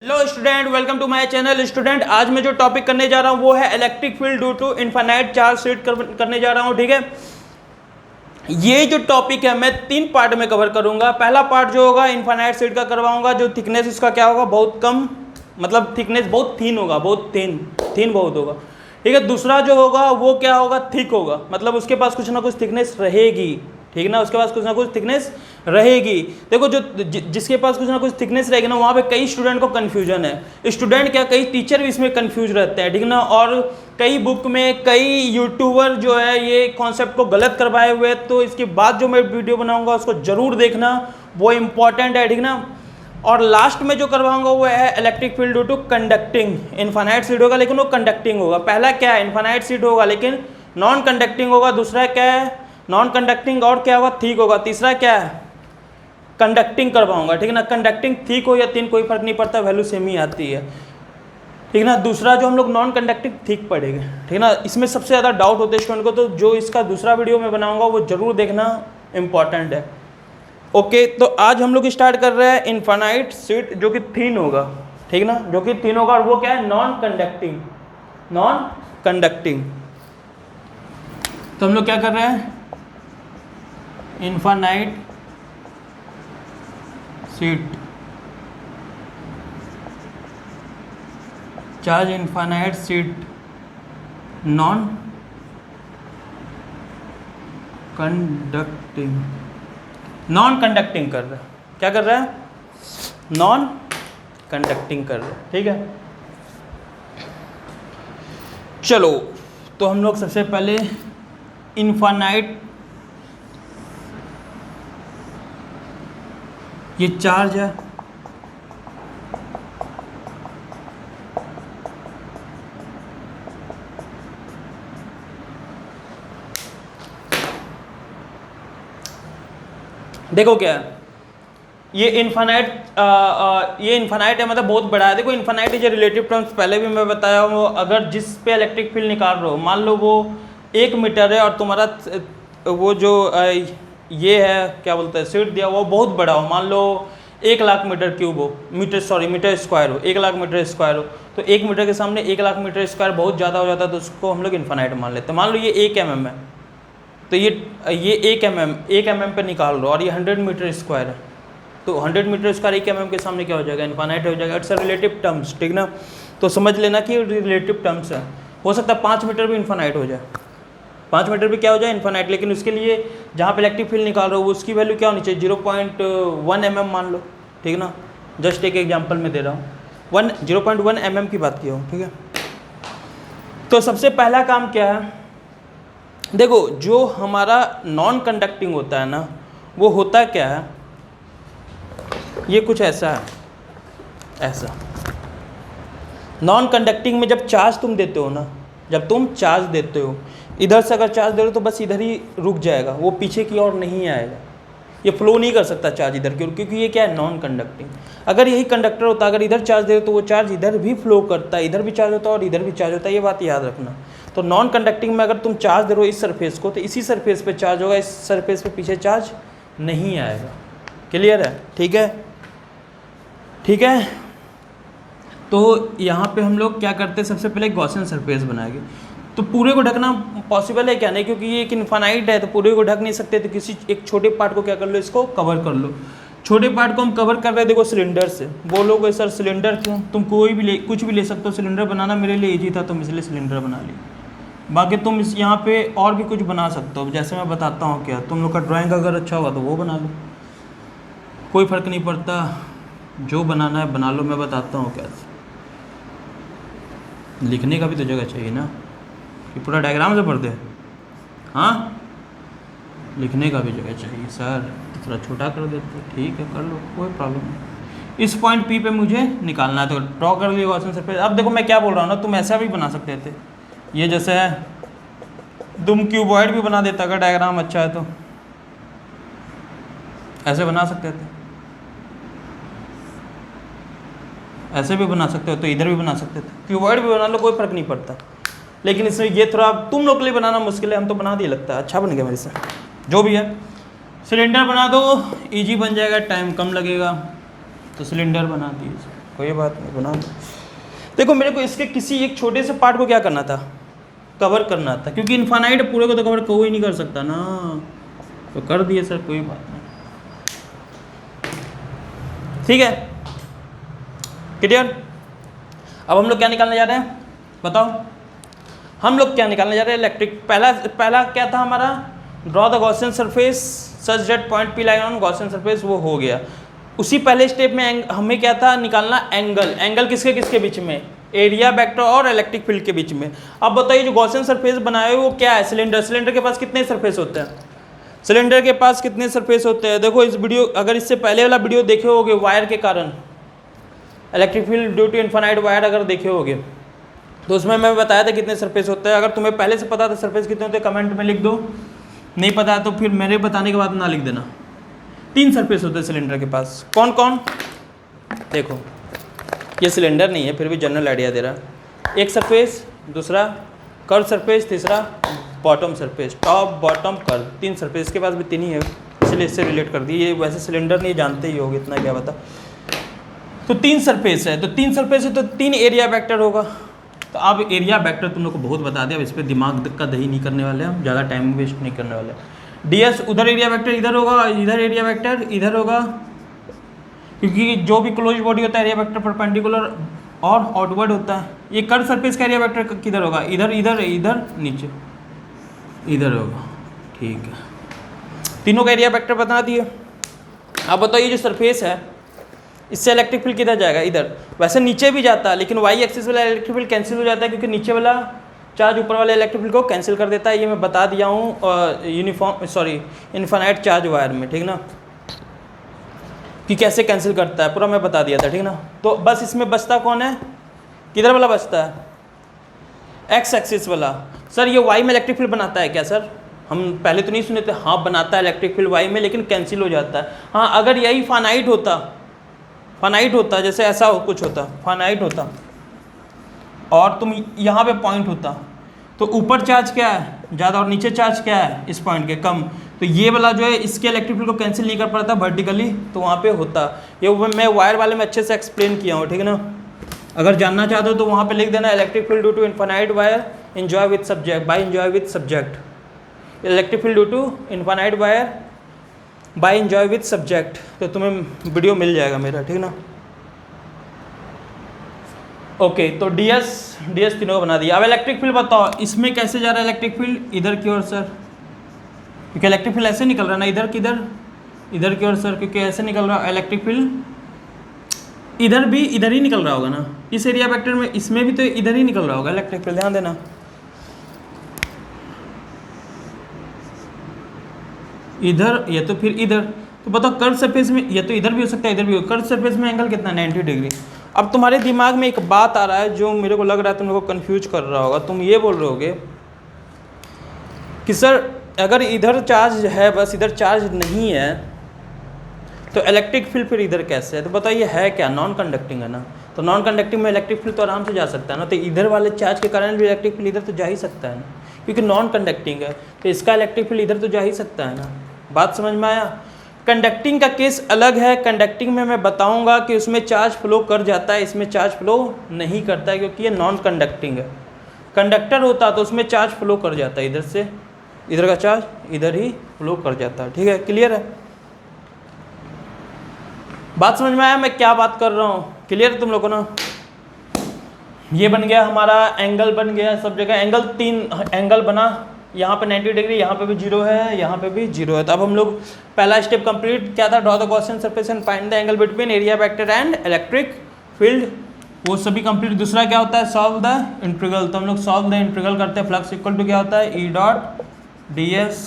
Hello student, welcome to my channel. Student, आज मैं जो टॉपिक करने जा रहा हूँ वो है electric field due to infinite charge sheet करने जा रहा हूँ। ठीक है, ये जो टॉपिक है मैं 3 पार्ट में कवर करूंगा। पहला पार्ट जो होगा इनफाइनाइट शीट का करवाऊंगा, जो थिकनेस इसका क्या होगा, बहुत कम, मतलब थिकनेस बहुत थिन होगा, बहुत थिन बहुत होगा। ठीक है, दूसरा जो होगा वो क्या होगा, थिक होगा, मतलब उसके पास कुछ ना कुछ थिकनेस रहेगी। ठीक ना, उसके पास कुछ ना कुछ थिकनेस रहेगी। देखो जो जिसके पास कुछ ना कुछ थिकनेस रहेगी ना, वहाँ पे कई स्टूडेंट को कन्फ्यूजन है। स्टूडेंट क्या, कई टीचर भी इसमें कन्फ्यूज रहते हैं। ठीक ना, और कई बुक में कई यूट्यूबर जो है ये कॉन्सेप्ट को गलत करवाए हुए हैं। तो इसके बाद जो मैं वीडियो बनाऊंगा उसको जरूर देखना, वो इम्पॉर्टेंट है। ठीक ना, और लास्ट में जो करवाऊंगा वो है electric field due to conducting. Infinite sheet होगा लेकिन वो कंडक्टिंग होगा। पहला क्या है, इनफाइनाइट सीट होगा लेकिन नॉन कंडक्टिंग होगा। दूसरा क्या है, नॉन कंडक्टिंग और क्या होगा, थिक होगा। तीसरा क्या है, कंडक्टिंग करवाऊंगा। ठीक है ना, कंडक्टिंग थिक हो या थिन कोई फर्क नहीं पड़ता, वैल्यू सेम ही आती है। ठीक है ना, दूसरा जो हम लोग नॉन कंडक्टिंग थिक पढ़ेंगे। ठीक है ना, इसमें सबसे ज़्यादा डाउट होते हैं स्टूडेंट को, तो जो इसका दूसरा वीडियो मैं बनाऊंगा वो जरूर देखना, इंपॉर्टेंट है। ओके, तो आज हम लोग स्टार्ट कर रहे हैं इनफाइनाइट सीट जो कि थिन होगा। ठीक ना, जो कि थिन होगा, और वो क्या है, नॉन कंडक्टिंग। नॉन कंडक्टिंग, तो हम लोग क्या कर रहे हैं, infinite sheet charge, infinite sheet non conducting, non conducting कर रहा है। क्या कर रहा है, नॉन कंडक्टिंग कर रहा है। ठीक है, चलो तो हम लोग सबसे पहले इनफाइनाइट, ये चार्ज है, देखो क्या है, ये इनफाइनाइट है, मतलब बहुत बड़ा है। देखो इनफाइनाइट इज रिलेटिव टर्म्स, पहले भी मैं बताया हूँ। अगर जिस पे इलेक्ट्रिक फील्ड निकाल रहे हो, मान लो वो 1 मीटर है और तुम्हारा वो जो ये है क्या बोलते हैं, सीट दिया वो बहुत बड़ा हो, मान लो 1 लाख मीटर क्यूब हो, मीटर स्क्वायर हो, 1 लाख मीटर स्क्वायर हो, तो 1 मीटर के सामने 1 लाख मीटर स्क्वायर बहुत ज़्यादा हो जाता है, तो उसको हम लोग इनफाइनाइट मान लेते हैं। मान लो ये 1 mm है, तो ये 1 mm पे निकाल लो, और ये 100 मीटर स्क्वायर है, तो 100 मीटर स्क्वायर 1 mm के सामने क्या हो जाएगा, इनफाइनाइट हो जाएगा। It's a relative terms. ठीक ना, तो समझ लेना कि रिलेटिव टर्म्स है। हो सकता है 5 मीटर भी इनफाइनाइट हो जाए, 5 मीटर भी क्या हो जाए, इनफाइनाइट। लेकिन उसके लिए जहाँ पे इलेक्ट्रिक फील्ड निकाल रहे हो उसकी वैल्यू क्या होनी चाहिए, 0.1 mm मान लो। ठीक ना, जस्ट एक एग्जाम्पल में दे रहा हूँ, 0.1 mm की बात किया हूँ। ठीक है, तो सबसे पहला काम क्या है, देखो जो हमारा नॉन कंडक्टिंग होता है ना, वो होता क्या है, ये कुछ ऐसा है, ऐसा। नॉन कंडक्टिंग में जब चार्ज तुम देते हो ना, जब तुम चार्ज देते हो, इधर से अगर चार्ज दे रहे हो तो बस इधर ही रुक जाएगा, वो पीछे की ओर नहीं आएगा, ये फ्लो नहीं कर सकता चार्ज इधर की ओर, क्योंकि ये क्या है, नॉन कंडक्टिंग। अगर यही कंडक्टर होता, अगर इधर चार्ज दे रहे हो तो वो चार्ज इधर भी फ्लो करता है, इधर भी चार्ज होता है और इधर भी चार्ज होता है, ये बात याद रखना। तो नॉन कंडक्टिंग में अगर तुम चार्ज दे रहे हो इस सरफेस को, तो इसी सरफेस पे चार्ज होगा, इस सरफेस पे पीछे चार्ज नहीं आएगा। क्लियर है? ठीक है, ठीक है। तो यहाँ पे हम लोग क्या करते हैं, सबसे पहले गॉसियन सरफेस बनाएंगे। तो पूरे को ढकना पॉसिबल है क्या, नहीं, क्योंकि ये एक इनफाइनाइट है तो पूरे को ढक नहीं सकते, तो किसी एक छोटे पार्ट को क्या कर लो, इसको कवर कर लो। छोटे पार्ट को हम कवर कर रहे हैं, देखो सिलेंडर से। बोलोगे सर सिलेंडर क्यों, तुम कोई भी कुछ भी ले सकते हो, सिलेंडर बनाना मेरे लिए ईजी था तो मैं इसलिए सिलेंडर बना लिया। बाकी तुम इस यहाँ पे और भी कुछ बना सकते हो, जैसे मैं बताता हूँ क्या, तुम लोग का ड्राइंग अगर अच्छा होगा तो वो बना लो, कोई फ़र्क नहीं पड़ता, जो बनाना है बना लो। मैं बताता हूँ क्या, लिखने का भी तो जगह चाहिए ना, कि पूरा डायग्राम से पढ़ते हैं। हाँ, लिखने का भी जगह चाहिए सर, थोड़ा छोटा कर देते, ठीक है कर लो, कोई प्रॉब्लम नहीं। इस पॉइंट पी पे मुझे निकालना है, तो ड्रॉ कर लिया गॉसियन सरफेस। अब देखो मैं क्या बोल रहा हूँ ना, तुम ऐसा भी बना सकते थे, ये जैसे है, तुम क्यूबॉइड भी बना देता, अगर डायग्राम अच्छा है तो ऐसे बना सकते थे, ऐसे भी बना सकते हो, तो इधर भी बना सकते थे, क्यूबॉइड भी बना लो, कोई फ़र्क नहीं पड़ता। लेकिन इसमें ये थोड़ा तुम लोग के लिए बनाना मुश्किल है, हम तो बना दिए, लगता है अच्छा बन गया मेरे से। जो भी है, सिलेंडर बना दो, इजी बन जाएगा, टाइम कम लगेगा, तो सिलेंडर बना दिए। कोई बात नहीं, बना दो। देखो मेरे को इसके किसी एक छोटे से पार्ट को क्या करना था, कवर करना था, क्योंकि इन्फानाइट पूरे को तो कवर कोई नहीं कर सकता ना, तो कर दिए सर, कोई बात नहीं। ठीक है, क्लियर। अब हम लोग क्या निकालने जा रहे हैं बताओ, हम लोग क्या निकालने जा रहे हैं, इलेक्ट्रिक। पहला क्या था हमारा, draw the Gaussian surface such that point P lie on Gaussian surface, वो हो गया। उसी पहले स्टेप में हमें क्या था निकालना, एंगल। एंगल किसके किसके बीच में, एरिया वेक्टर और इलेक्ट्रिक फील्ड के बीच में। अब बताइए जो गॉसियन सरफेस बनाए वो क्या है, सिलेंडर। सिलेंडर के पास कितने सरफेस होते हैं, सिलेंडर के पास कितने सरफेस होते हैं। देखो इस वीडियो, अगर इससे पहले वाला वीडियो देखे होगे वायर के कारण, electric field due to infinite wire अगर देखे होगे तो उसमें मैं बताया था कितने सरफेस होते हैं। अगर तुम्हें पहले से पता था सरफेस कितने होते हैं कमेंट में लिख दो, नहीं पता तो फिर मेरे बताने के बाद ना लिख देना। 3 सरफेस होते हैं सिलेंडर के पास, कौन कौन, देखो ये सिलेंडर नहीं है फिर भी जनरल आइडिया दे रहा। एक सरफेस, दूसरा कर्व सरफेस, तीसरा bottom surface, top bottom curve. 3 surface के पास भी 3 ही है, इसलिए इससे रिलेट कर दी। ये वैसे सिलेंडर नहीं जानते ही होगे, इतना क्या बता। तो 3 सरफेस है, तो 3 सरफेस है तो 3 एरिया वेक्टर होगा। तो अब एरिया वेक्टर तुम लोग को बहुत बता दिया, अब इस पर दिमाग का दही नहीं करने वाले हम, ज़्यादा टाइम वेस्ट नहीं करने वाले। ds उधर एरिया वेक्टर इधर होगा, इधर एरिया वेक्टर इधर होगा, क्योंकि जो भी क्लोज बॉडी होता है एरिया वेक्टर परपेंडिकुलर और आउटवर्ड होता है। ये कर्व सरफेस का एरिया वेक्टर किधर होगा, इधर इधर इधर नीचे इधर होगा। ठीक है, तीनों का एरिया वेक्टर बता दिए। अब बताओ ये जो सरफेस है इससे इलेक्ट्रिक फील्ड किधर जाएगा, इधर। वैसे नीचे भी जाता है लेकिन वाई एक्सिस वाला इलेक्ट्रिक फील्ड कैंसिल हो जाता है, क्योंकि नीचे वाला चार्ज ऊपर वाले इलेक्ट्रिक फील्ड को कैंसिल कर देता है। ये मैं बता दिया हूँ इनफाइनाइट चार्ज वायर में, ठीक ना, कि कैसे कैंसिल करता है पूरा मैं बता दिया था, ठीक ना। तो बस इसमें बचता कौन है, किधर वाला बचता है, एक्स एक्सिस वाला। सर ये वाई में इलेक्ट्रिक फील्ड बनाता है क्या सर, हम पहले तो नहीं सुने थे। हाँ बनाता है इलेक्ट्रिक फील्ड वाई में, लेकिन कैंसिल हो जाता है। हाँ अगर यही फानाइट होता जैसे ऐसा हो कुछ होता, फानाइट होता और तुम यहाँ पे पॉइंट होता, तो ऊपर चार्ज क्या है ज़्यादा और नीचे चार्ज क्या है इस पॉइंट के कम, तो ये वाला जो है इसके इलेक्ट्रिक फील्ड को कैंसिल नहीं कर पाता वर्टिकली, तो वहाँ पे होता। ये मैं वायर वाले में अच्छे से एक्सप्लेन किया हूँ, ठीक है ना। अगर जानना चाहते हो तो वहाँ पे लिख देना electric field due to infinite wire enjoy with subject bye enjoy with subject, electric field due to infinite wire bye enjoy with subject, तो तुम्हें वीडियो मिल जाएगा मेरा, ठीक ना। ओके तो ds तीनों को बना दिया। अब इलेक्ट्रिक फील्ड बताओ इसमें कैसे जा रहा है इलेक्ट्रिक फील्ड, इधर की ओर सर, क्योंकि इलेक्ट्रिक फील्ड ऐसे निकल रहा है ना, इधर किधर, इधर की ओर सर, क्योंकि ऐसे निकल रहा है इलेक्ट्रिक फील्ड, इधर भी इधर ही निकल रहा होगा ना, इस एरिया वेक्टर में, इसमें भी तो इधर ही निकल रहा होगा इलेक्ट्रिक फील्ड, ध्यान देना। इधर या तो फिर इधर, तो बताओ कर्व सरफेस में या तो इधर भी हो सकता है इधर भी हो, कर्व सरफेस में एंगल कितना 90 डिग्री। अब तुम्हारे दिमाग में एक बात आ रहा है जो मेरे को लग रहा है तुम लोग को कंफ्यूज कर रहा होगा। तुम ये बोल रहे होगे कि सर अगर इधर चार्ज है बस इधर चार्ज नहीं है तो इलेक्ट्रिक फील्ड फिर इधर कैसे है। तो बताइए है क्या, नॉन कंडक्टिंग है ना, तो नॉन कंडक्टिंग में इलेक्ट्रिक फील्ड तो आराम से जा सकता है ना, तो इधर वाले चार्ज के कारण भी इलेक्ट्रिक फील्ड इधर तो जा ही सकता है ना, क्योंकि नॉन कंडक्टिंग है तो इसका इलेक्ट्रिक फील्ड इधर तो जा ही सकता है ना। बात समझ में आया। कंडक्टिंग का केस अलग है, कंडक्टिंग में मैं बताऊंगा कि उसमें चार्ज फ्लो कर जाता है, इसमें चार्ज फ्लो नहीं करता है क्योंकि ये नॉन कंडक्टिंग है। कंडक्टर होता तो उसमें चार्ज फ्लो कर जाता है, इधर से इधर का चार्ज इधर ही फ्लो कर जाता है, ठीक है, क्लियर है। बात समझ में आया मैं क्या बात कर रहा हूँ, क्लियर है तुम लोगों को ना। ये बन गया हमारा एंगल, बन गया सब जगह एंगल, 3 एंगल बना, यहाँ पे 90 डिग्री, यहाँ पे भी 0 है, यहाँ पे भी 0 है। तो अब हम लोग पहला स्टेप कंप्लीट क्या था, draw the Gaussian surface and find the angle between area vector and electric field, वो सभी कंप्लीट। दूसरा क्या होता है, सॉल्व द इंटीग्रल, तो हम लोग सॉल्व द इंटीग्रल करते हैं। फ्लक्स इक्वल टू क्या होता है, ई डॉट डी एस।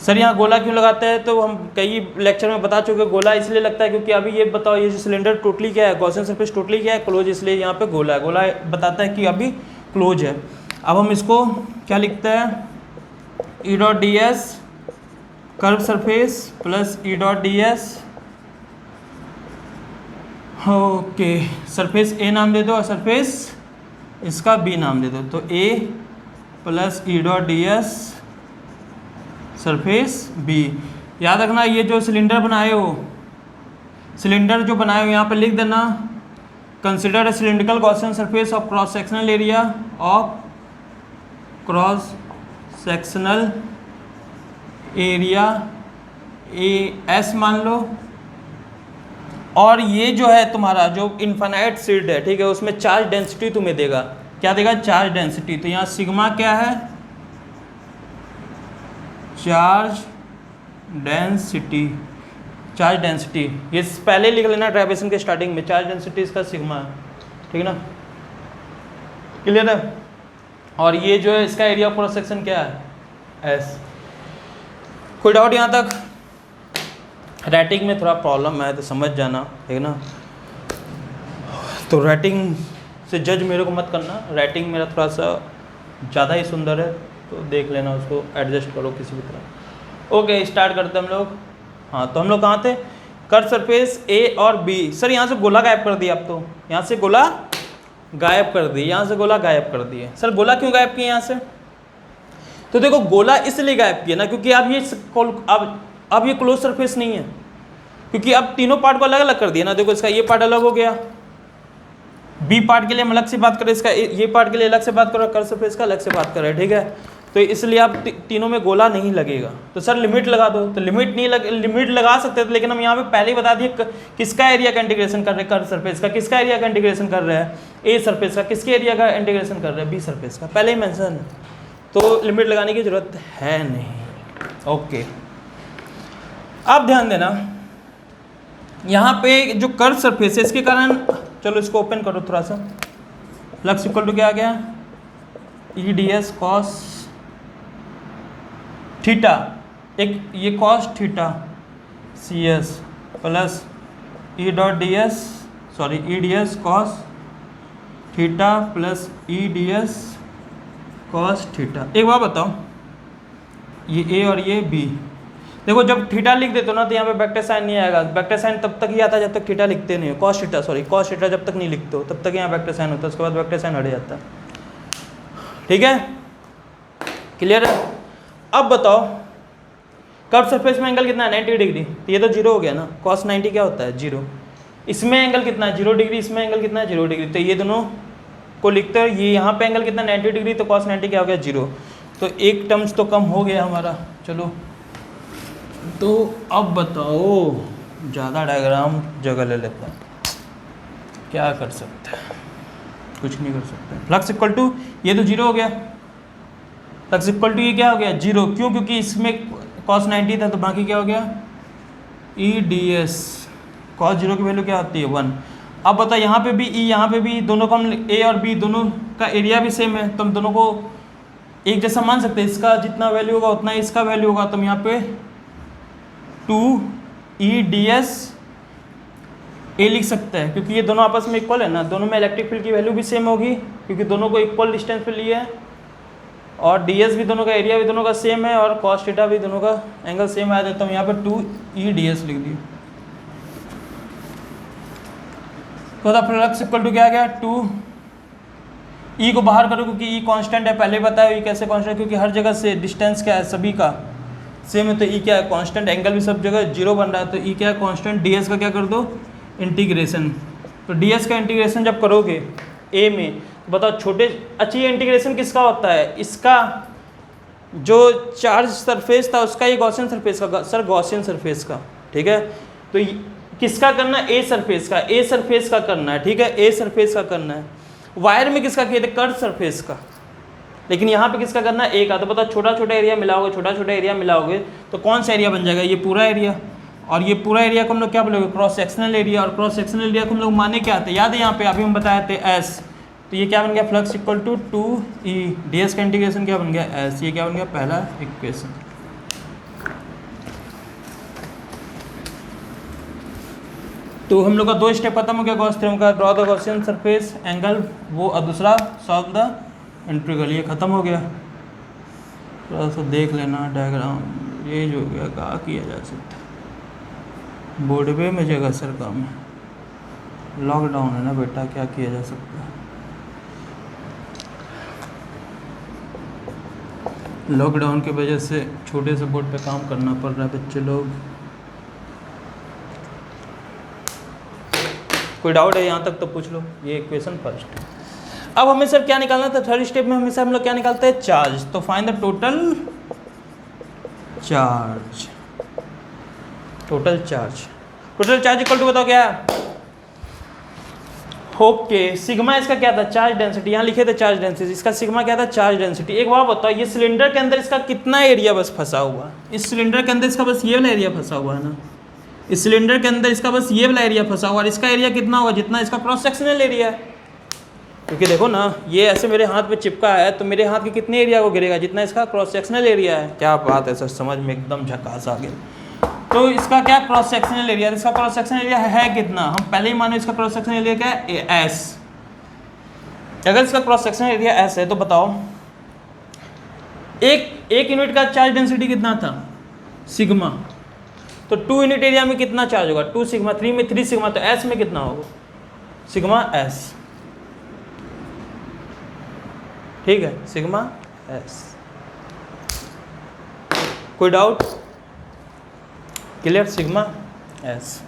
सर यहाँ गोला क्यों लगाते हैं, तो हम कई लेक्चर में बता चुके, गोला इसलिए लगता है क्योंकि अभी ये बताओ ये जो सिलेंडर टोटली क्या है, गॉसियन सरफेस टोटली क्या है, क्लोज, इसलिए यहाँ पे गोला है। गोला बताता है कि अभी क्लोज है। अब हम इसको क्या लिखते हैं, ई dot D S curve surface plus E dot D S, okay, surface A नाम दे दो और सरफेस इसका बी नाम दे दो, तो A plus E dot D S surface B. याद रखना ये जो सिलेंडर बनाए हो सिलेंडर जो बनाए हुए यहाँ पे लिख देना, consider a cylindrical Gaussian surface of cross sectional area A S मान लो, और ये जो है तुम्हारा जो इन्फानाइट सीड है, ठीक है, उसमें चार्ज डेंसिटी तुम्हें देगा, क्या देगा, चार्ज डेंसिटी। तो यहाँ सिग्मा क्या है, चार्ज डेंसिटी, चार्ज डेंसिटी ये पहले लिख लेना ड्राइवेशन के स्टार्टिंग में, चार्ज डेंसिटी इसका सिग्मा है, ठीक है ना, क्लियर है। और ये जो है इसका एरिया ऑफ क्रॉस सेक्शन क्या है, एस। कोई डाउट यहाँ तक? राइटिंग में थोड़ा प्रॉब्लम है तो समझ जाना, ठीक है ना। तो राइटिंग से जज मेरे को मत करना, राइटिंग मेरा थोड़ा सा ज़्यादा ही सुंदर है, तो देख लेना, उसको एडजस्ट करो किसी भी तरह। ओके, स्टार्ट करते हैं हम लोग। हाँ, तो हम लोग कहाँ थे, कर्व सरफेस ए और बी। सर यहाँ से गोला गायब कर दिया, अब तो यहाँ से गोला गायब कर दिए, यहाँ से गोला गायब कर दिए। सर गोला क्यों गायब किए यहाँ से? तो देखो गोला इसलिए गायब किया ना, क्योंकि अब ये क्लोज सरफेस नहीं है, क्योंकि अब तीनों पार्ट को अलग अलग कर दिया ना। देखो इसका ये पार्ट अलग हो गया, बी पार्ट के लिए हम अलग से बात करें, इसका ये पार्ट के लिए अलग से बात करो, कर्व सरफेस का अलग से बात करें, ठीक है। तो इसलिए अब तीनों में गोला नहीं लगेगा। तो सर लिमिट लगा दो, तो लिमिट लगा सकते थे, लेकिन हम यहाँ पे पहले ही बता दिए किसका एरिया का इंटीग्रेशन कर रहे हैं, कर्व सरफेस का। किसका एरिया का इंटीग्रेशन कर रहे हैं, ए सरफेस का। किसके एरिया का इंटीग्रेशन कर रहे हैं, बी सरफेस का, पहले ही मेंशन है, तो लिमिट लगाने की जरूरत है नहीं। ओके, अब ध्यान देना, यहाँ पे जो कर्व सरफेस है इसके कारण, चलो इसको ओपन करो थोड़ा सा, फ्लक्स इक्वल टू क्या आ गया, E D S cos theta, एक ये cos theta C S plus E dot D S, sorry E D S cos theta plus E D S cos theta. एक बात बताओ, ये ए और ये बी, देखो जब थीटा लिख देते हो ना तो यहाँ पे वेक्टर साइन नहीं आएगा। वेक्टर साइन तब तक ही आता है जब तक थीटा लिखते नहीं हो, कॉस थीटा जब तक नहीं लिखते हो तब तक यहाँ वेक्टर साइन होता है, उसके बाद वेक्टर साइन हट जाता है, ठीक है, क्लियर है। अब बताओ कर्व सरफेस में एंगल कितना है, 90 डिग्री, तो ये तो जीरो हो गया ना, कॉस 90 क्या होता है, जीरो। इसमें एंगल कितना है, 0 डिग्री, इसमें एंगल कितना है, 0 डिग्री, तो ये दोनों को लिखते हो, ये यहाँ पे एंगल कितना 90 डिग्री, तो कॉस 90 क्या हो गया, 0। तो एक टर्म्स तो कम हो गया हमारा। चलो तो अब बताओ, ज़्यादा डायग्राम जगह ले लेता है, क्या कर सकते हैं, कुछ नहीं कर सकते। फ्लक्स इक्वल टू ये तो 0 हो गया, फ्लक्स इक्वल टू ये क्या हो गया, 0, क्यों, क्योंकि इसमें कॉस 90 था, तो बाकी क्या हो गया, ई डी एस कॉस 0 की वैल्यू क्या होती है, 1। अब बताओ यहाँ पे भी ई, यहाँ पे भी, दोनों का ए और बी दोनों का एरिया भी सेम है, तो हम दोनों को एक जैसा मान सकते हैं, इसका जितना वैल्यू होगा उतना इसका वैल्यू होगा, तो हम यहाँ पे 2 ई डी एस ए लिख सकते हैं, क्योंकि ये दोनों आपस में इक्वल है ना, दोनों में इलेक्ट्रिक फील्ड की वैल्यू भी सेम होगी, क्योंकि दोनों को इक्वल डिस्टेंस पे लिए है, और डी एस भी दोनों का एरिया भी दोनों का सेम है, और कॉस थीटा भी दोनों का एंगल सेम आया, देता हूँ यहाँ पर 2 ई डी एस लिख दिए। तो फ्लक्स इक्वल टू क्या आ गया, 2 ई को बाहर करो, क्योंकि ई कांस्टेंट है, पहले बताया ई कैसे कांस्टेंट, क्योंकि हर जगह से डिस्टेंस क्या है, सभी का सेम है, तो ई क्या है, कांस्टेंट, एंगल भी सब जगह 0 बन रहा है, तो ई क्या है, कांस्टेंट। डी एस का क्या कर दो, इंटीग्रेशन। तो डी एस का इंटीग्रेशन जब करोगे ए में, तो बताओ छोटे, अच्छा ये इंटीग्रेशन किसका होता है, इसका जो चार्ज सरफेस था उसका, ये गॉसियन सरफेस का, सर गॉसियन सरफेस का, ठीक है। तो किसका करना है, ए सरफेस का, ए सरफेस का करना है, ठीक है, ए सरफेस का करना है। वायर में किसका किए थे, कर्व सरफेस का, लेकिन यहाँ पे किसका करना है, ए का। तो बताओ छोटा छोटा एरिया मिलाओगे, छोटा छोटा एरिया मिलाओगे तो कौन सा एरिया बन जाएगा, ये पूरा एरिया, और ये पूरा एरिया को हम लोग क्या बोलोगे, क्रॉस सेक्शनल एरिया, और क्रॉस सेक्शनल एरिया को हम लोग माने क्या आते हैं, याद है यहाँ पे अभी हम बताए थे एस, तो ये क्या बन गया, flux equal to 2 E D S का इंटीग्रेशन क्या बन गया, एस, ये क्या बन गया, पहला इक्वेशन। तो हम लोग का 2 स्टेप खत्म हो गया गॉस थ्योरम का, draw the Gaussian surface angle वो, और दूसरा सॉल्व द इंटीग्रल, ये खत्म हो गया। थोड़ा सा देख लेना डायग्राम, ये जो हो गया, क्या किया जा सकता है, बोर्डवे में जगह सर काम है, लॉकडाउन है ना बेटा, क्या किया जा सकता है, लॉकडाउन की वजह से छोटे से बोर्ड पे काम करना पड़ रहा है बच्चे लोग। कोई डाउट है यहाँ तक तो पूछ लो। ये इक्वेशन फर्स्ट। अब हमें सर क्या निकालना था, थर्ड स्टेप में हमेशा हम लोग क्या निकालते हैं, चार्ज। तो find the total charge, total charge, total charge equal to बताओ क्या है, ओके सिग्मा इसका क्या था, चार्ज डेंसिटी, यहाँ लिखे थे चार्ज डेंसिटी, इसका सिग्मा क्या था, चार्ज डेंसिटी। एक बात बताओ, ये सिलेंडर के अंदर इसका कितना एरिया बस फंसा हुआ है, इस सिलेंडर के अंदर इसका बस ये वाला एरिया फंसा हुआ है ना, इस सिलेंडर के अंदर इसका बस ये वाला एरिया फंसा हुआ है, इसका एरिया कितना होगा, जितना इसका क्रॉस सेक्शनल एरिया है। क्योंकि देखो ना, ये ऐसे मेरे हाथ पे चिपका है तो मेरे हाथ के कितने एरिया को गिरेगा, जितना इसका क्रॉस सेक्शनल एरिया है। क्या बात है सर, समझ में एकदम झकास आ गया। तो इसका क्या क्रॉस सेक्शनल एरिया, इसका क्रॉस सेक्शनल एरिया है कितना, हम पहले ही मानो इसका क्रॉस सेक्शनल एरिया क्या है, एस। अगर इसका क्रॉस सेक्शनल एरिया एस है तो बताओ एक यूनिट का चार्ज डेंसिटी कितना था, सिग्मा। तो 2 यूनिट एरिया में कितना चार्ज होगा, 2 सिग्मा, 3 में 3 सिग्मा, तो एस में कितना होगा, सिग्मा एस। ठीक है, सिग्मा एस। कोई डाउट, क्लियर, सिग्मा एस।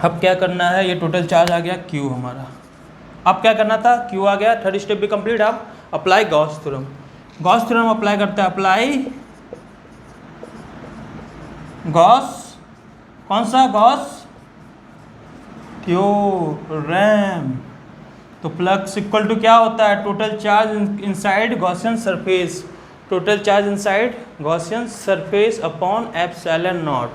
अब क्या करना है, ये टोटल चार्ज आ गया Q हमारा। अब क्या करना था, Q आ गया, थर्ड स्टेप भी कंप्लीट। अब apply Gauss theorem, Gauss theorem apply करते हैं, अप्लाई गॉस, कौन सा गॉस थ्योरम। तो फ्लक्स इक्वल टू क्या होता है, total charge inside Gaussian surface, total charge inside Gaussian surface upon epsilon not.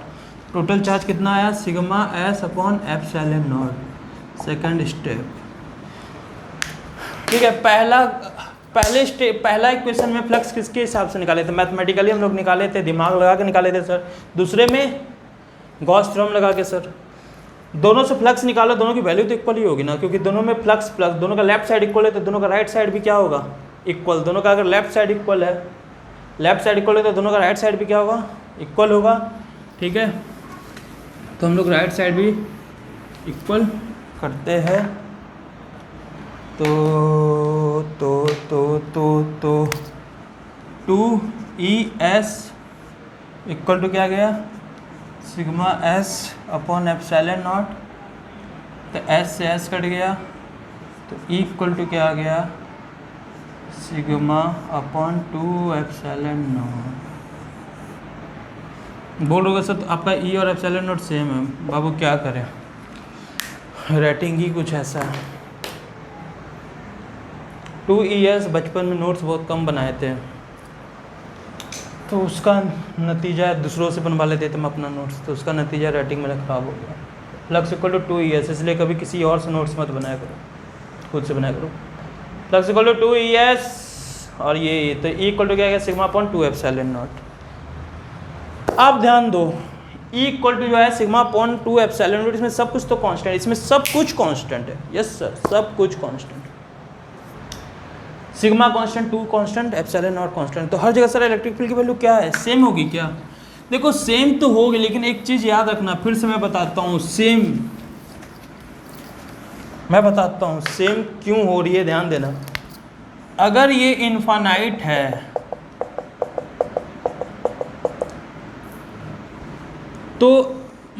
Total charge कितना आया, sigma S upon epsilon not, second step. ठीक है, पहला इक्वेशन में फ्लक्स किसके हिसाब से निकाले थे, मैथमेटिकली हम लोग निकाले थे, दिमाग लगा के निकाले थे सर। दूसरे में गॉस थ्योरम लगा के सर। दोनों से फ्लक्स निकालो, दोनों की वैल्यू तो इक्वल ही होगी ना, क्योंकि दोनों में फ्लक्स फ्लक्स, दोनों का लेफ्ट साइड इक्वल है तो दोनों का राइट साइड भी क्या होगा, इक्वल। दोनों का अगर लेफ्ट साइड इक्वल है, लेफ्ट साइड इक्वल है तो दोनों का राइट साइड भी क्या होगा, इक्वल होगा। ठीक है, तो हम लोग राइट साइड भी इक्वल करते हैं। तो 2ES इक्वल टू क्या गया, sigma S upon epsilon not. तो एस से एस कट गया तो ई इक्वल टू क्या आ गया, सिग्मा अपॉन 2 एप्सिलॉन नॉट। बोल रहे सर तो आपका ई और एप्सिलॉन नॉट सेम है, बाबू क्या करें, राइटिंग ही कुछ ऐसा है। 2ES बचपन में नोट्स बहुत कम बनाए थे, तो उसका नतीजा दूसरों से बनवा लेते थे हम अपना नोट्स, तो उसका नतीजा राइटिंग मेरा ख़राब हो गया। फ्लक्स इक्वल टू 2ES, इसलिए कभी किसी और से नोट्स मत बनाया करो, खुद से बनाया करो। फ्लक्स इक्वल टू 2ES और ये तो ई इक्वल टू क्या गया, सिग्मा अपॉन 2 एप्सिलॉन नॉट। आप ध्यान दो, ई इक्वल टू जो है सिग्मा अपॉन 2 एप्सिलॉन नॉट, इसमें सब कुछ तो कांस्टेंट है, इसमें सब कुछ कांस्टेंट है। यस सर, सब कुछ constant. Sigma constant, 2 constant, epsilon not constant. तो हर जगह सर इलेक्ट्रिक फील्ड की वैल्यू क्या है, सेम होगी क्या, देखो सेम तो होगी, लेकिन एक चीज़ याद रखना, फिर से मैं बताता हूँ, सेम मैं बताता हूँ सेम क्यों हो रही है, ध्यान देना। अगर ये इनफाइनाइट है तो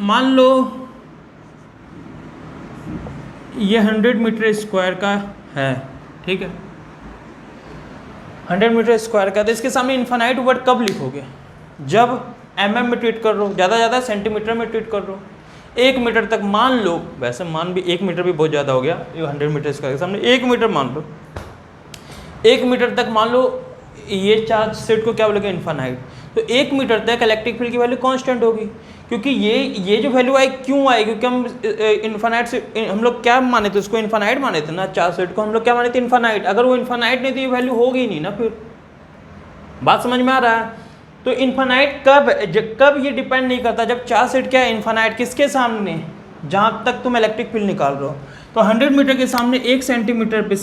मान लो ये 100 मीटर स्क्वायर का है, ठीक है, 100 मीटर स्क्वायर का, तो इसके सामने इनफाइनाइट वर्ड कब लिखोगे, जब mm में ट्रीट कर रहे हो, ज़्यादा ज़्यादा सेंटीमीटर में ट्रीट कर रहे हो। 1 मीटर तक मान लो, वैसे मान भी 1 मीटर भी बहुत ज़्यादा हो गया, 100 मीटर स्क्वायर के सामने 1 मीटर मान लो, 1 मीटर तक मान लो ये चार्ज सेट को क्या बोलेगा, इनफाइनाइट। तो 1 मीटर तक इलेक्ट्रिक फील्ड की वैल्यू कांस्टेंट होगी, क्योंकि ये जो वैल्यू आई क्यों आई, क्योंकि हम इनफाइनाइट से हम लोग क्या माने थे, उसको इनफाइनाइट माने थे ना, चार्ज सेट को हम लोग क्या माने थे, इनफाइनाइट। अगर वो इनफाइनाइट नहीं तो ये वैल्यू होगी ही नहीं ना, फिर बात समझ में आ रहा है। तो इनफाइनाइट कब ये डिपेंड नहीं करता, जब चार्ज सेट क्या है, इनफाइनाइट किसके सामने, जहाँ तक तुम इलेक्ट्रिक फील्ड निकाल रहे हो। तो 100 मीटर के सामने 1 सेंटीमीटर पे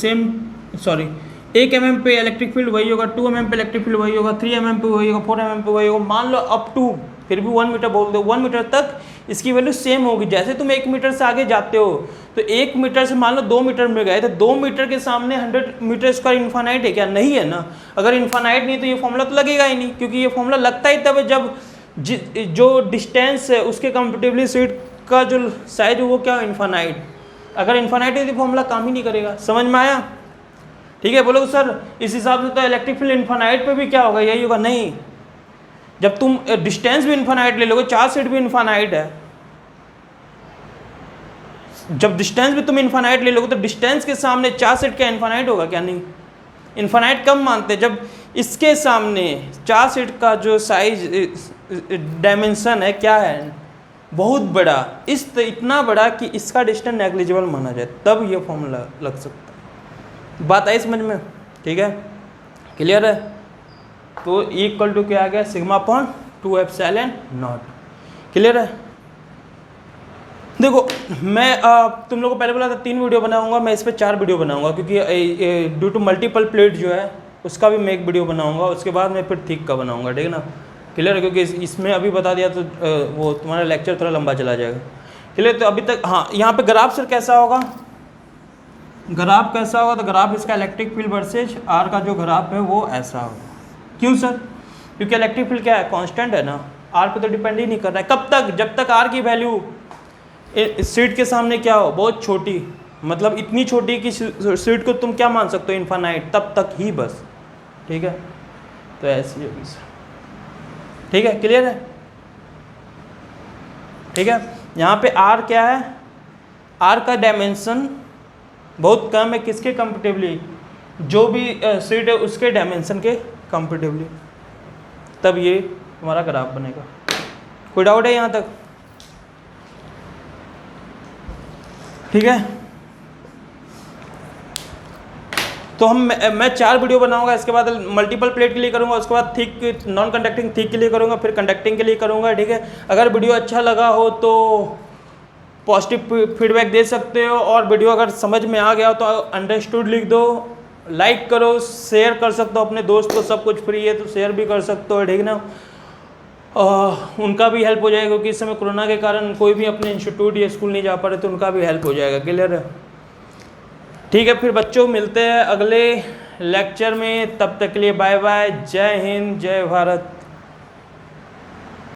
1 mm पे इलेक्ट्रिक फील्ड वही होगा, 2 mm पे इलेक्ट्रिक फील्ड वही होगा, 3 mm पे वही होगा, 4 mm पे वही होगा, मान लो अप टू, फिर भी 1 मीटर बोल दो, 1 मीटर तक इसकी वैल्यू सेम होगी। जैसे तुम 1 मीटर से आगे जाते हो तो 1 मीटर से मान लो 2 मीटर में गए, तो 2 मीटर के सामने 100 मीटर स्क्वायर इनफाइनाइट है क्या, नहीं है ना। अगर इनफाइनाइट नहीं तो ये फॉर्मूला तो लगेगा ही नहीं, क्योंकि ये फॉर्मूला लगता ही तब जब जो डिस्टेंस है उसके कंपेरेटिवली सीट का जो साइज है वो क्या है, इन्फानाइट। अगर इन्फानाइट है तो फॉर्मूला काम ही नहीं करेगा। समझ में आया? ठीक है, बोलो सर इस हिसाब से तो इलेक्ट्रिक फील्ड इन्फानाइट पे भी क्या होगा, यही होगा। नहीं, जब तुम डिस्टेंस भी इन्फानाइट ले लोगे, चार्ज सेट भी इन्फानाइट है, जब डिस्टेंस भी तुम इन्फानाइट ले लोगे तो डिस्टेंस के सामने चार्ज सेट क्या इन्फानाइट होगा क्या? नहीं, इन्फानाइट कम मानते हैं जब इसके सामने चार्ज सेट का जो साइज डायमेंशन है क्या है, बहुत बड़ा, इतना बड़ा कि इसका डिस्टेंस नेग्लिजिबल माना जाए, तब ये फॉर्मूला लग सकता है। बात आई समझ में? ठीक है, क्लियर है? तो इक्वल टू क्या आ गया, sigma upon 2 epsilon not. Clear है? देखो मैं तुम लोगों को पहले बोला था 3 वीडियो बनाऊंगा, मैं इस पर 4 वीडियो बनाऊंगा, क्योंकि ड्यू टू मल्टीपल प्लेट जो है उसका भी मैं एक वीडियो बनाऊंगा, उसके बाद मैं फिर थिक का बनाऊंगा। ठीक है ना? क्लियर है? क्योंकि इसमें अभी बता दिया तो वो तुम्हारा लेक्चर थोड़ा लंबा चला जाएगा। क्लियर? तो अभी तक हाँ, यहाँ पे ग्राफ सर कैसा होगा, ग्राफ कैसा होगा, तो ग्राफ इसका इलेक्ट्रिक फील्ड वर्सेज आर का जो ग्राफ है वो ऐसा होगा। क्यों सर? क्योंकि इलेक्ट्रिक फील्ड क्या है, कांस्टेंट है ना, आर पे तो डिपेंड ही नहीं कर रहा है। कब तक? जब तक आर की वैल्यू सीट के सामने क्या हो, बहुत छोटी, मतलब इतनी छोटी कि सीट को तुम क्या मान सकते हो, इन्फानाइट, तब तक ही बस। ठीक है? तो ऐसी होगी सर। ठीक है, क्लियर है? ठीक है, यहाँ पे आर क्या है, आर का डायमेंशन बहुत कम है, किसके कंपेरेटिवली, जो भी सीट है उसके डायमेंशन के कंपेरेटिवली, तब ये हमारा ग्राफ बनेगा। कोई डाउट है यहाँ तक? ठीक है, तो मैं 4 वीडियो बनाऊंगा, इसके बाद मल्टीपल प्लेट के लिए करूंगा, उसके बाद थिक नॉन कंडक्टिंग थिक के लिए करूंगा, फिर कंडक्टिंग के लिए करूंगा। ठीक है, अगर वीडियो अच्छा लगा हो तो पॉजिटिव फीडबैक दे सकते हो, और वीडियो अगर समझ में आ गया हो तो अंडरस्टूड लिख दो, लाइक करो, शेयर कर सकते हो अपने दोस्त को, सब कुछ फ्री है तो शेयर भी कर सकते हो। ठीक है ना? उनका भी हेल्प हो जाएगा, क्योंकि इस समय कोरोना के कारण कोई भी अपने इंस्टीट्यूट या स्कूल नहीं जा पा रहे, तो उनका भी हेल्प हो जाएगा। क्लियर है? ठीक है, फिर बच्चों मिलते हैं अगले लेक्चर में, तब तक के लिए बाय बाय, जय हिंद, जय भारत।